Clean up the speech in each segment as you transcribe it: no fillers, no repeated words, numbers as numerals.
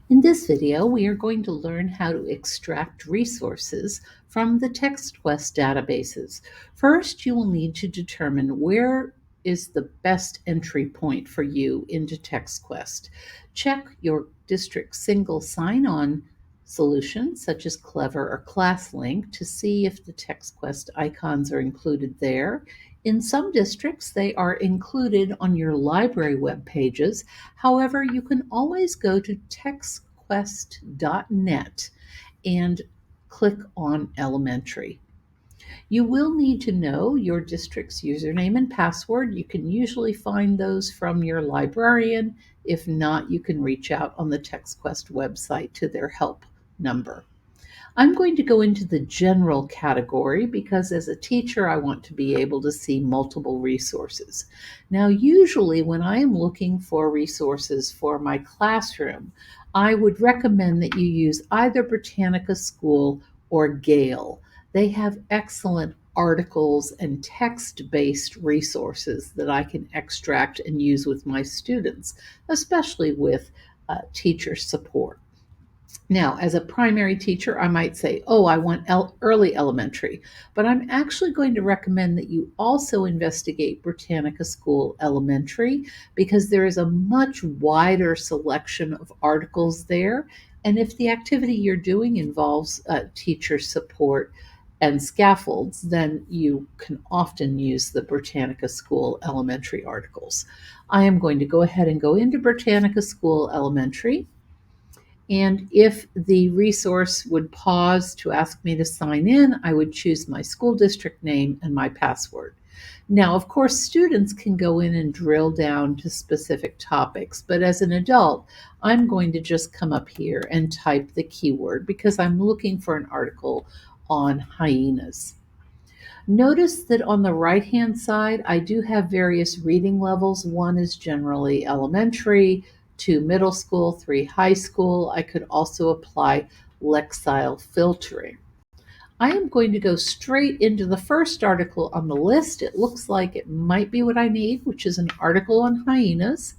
In this video, we are going to learn how to extract resources from the TexQuest databases. First, you will need to determine where is the best entry point for you into TexQuest. Check your district's single sign-on solution, such as Clever or ClassLink, to see if the TexQuest icons are included there. In some districts, they are included on your library web pages. However, you can always go to texquest.net and click on Elementary. You will need to know your district's username and password. You can usually find those from your librarian. If not, you can reach out on the TexQuest website to their help number. I'm going to go into the general category because as a teacher, I want to be able to see multiple resources. Now, usually when I am looking for resources for my classroom, I would recommend that you use either Britannica School or Gale. They have excellent articles and text-based resources that I can extract and use with my students, especially with teacher support. Now, as a primary teacher, I might say, oh, I want early elementary, but I'm actually going to recommend that you also investigate Britannica School Elementary because there is a much wider selection of articles there. And if the activity you're doing involves teacher support and scaffolds, then you can often use the Britannica School Elementary articles. I am going to go ahead and go into Britannica School Elementary. And if the resource would pause to ask me to sign in, I would choose my school district name and my password. Now, of course, students can go in and drill down to specific topics, but as an adult, I'm going to just come up here and type the keyword because I'm looking for an article on hyenas. Notice that on the right-hand side, I do have various reading levels. One is generally elementary, 2 middle school, 3 high school. I could also apply Lexile filtering. I am going to go straight into the first article on the list. It looks like it might be what I need, which is an article on hyenas.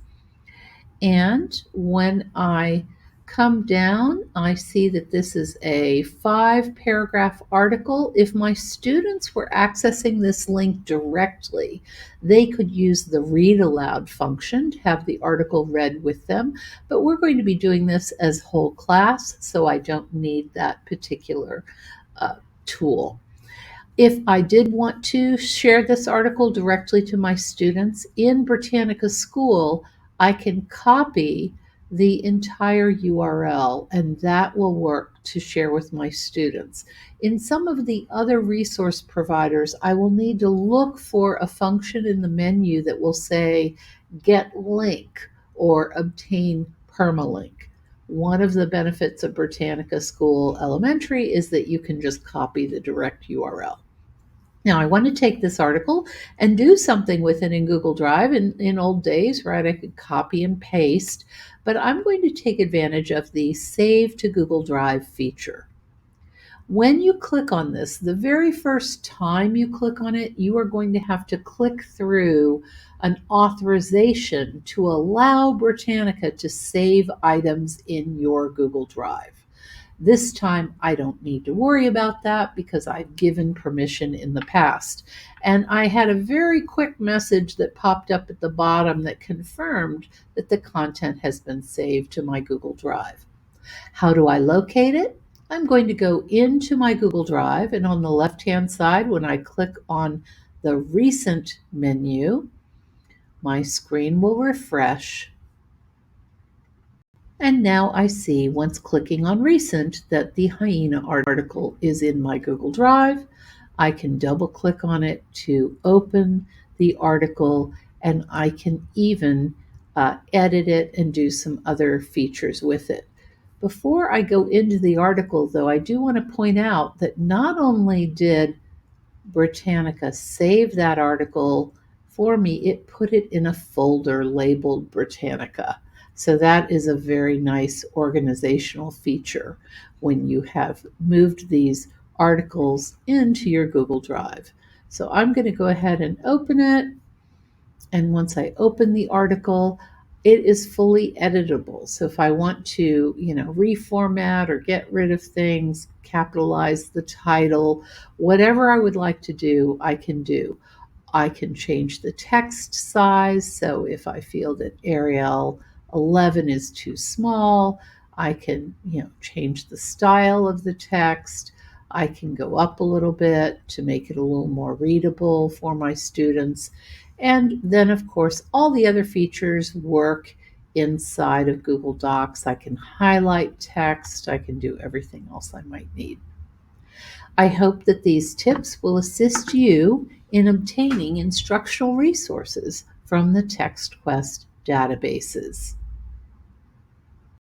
And when I come down, I see that this is a 5-paragraph article. If my students were accessing this link directly, they could use the read aloud function to have the article read with them. But we're going to be doing this as whole class, so I don't need that particular tool. If I did want to share this article directly to my students in Britannica School, I can copy the entire URL and that will work to share with my students. In some of the other resource providers, I will need to look for a function in the menu that will say get link or obtain permalink. One of the benefits of Britannica School Elementary is that you can just copy the direct URL. Now, I want to take this article and do something with it in Google Drive. In old days, right, I could copy and paste, but I'm going to take advantage of the Save to Google Drive feature. When you click on this, the very first time you click on it, you are going to have to click through an authorization to allow Britannica to save items in your Google Drive. This time, I don't need to worry about that because I've given permission in the past. And I had a very quick message that popped up at the bottom that confirmed that the content has been saved to my Google Drive. How do I locate it? I'm going to go into my Google Drive, and on the left-hand side, when I click on the Recent menu, my screen will refresh. And now I see, once clicking on Recent, that the hyena article is in my Google Drive. I can double click on it to open the article, and I can even edit it and do some other features with it. Before I go into the article, though, I do want to point out that not only did Britannica save that article for me, it put it in a folder labeled Britannica. So that is a very nice organizational feature when you have moved these articles into your Google Drive. So I'm going to go ahead and open it. And once I open the article, It is fully editable. So if I want to, reformat or get rid of things, capitalize the title, whatever I would like to do, I can do. I can change the text size. So if I feel that Arial 11 is too small, I can, change the style of the text. I can go up a little bit to make it a little more readable for my students. And then, of course, all the other features work inside of Google Docs. I can highlight text. I can do everything else I might need. I hope that these tips will assist you in obtaining instructional resources from the TexQuest databases.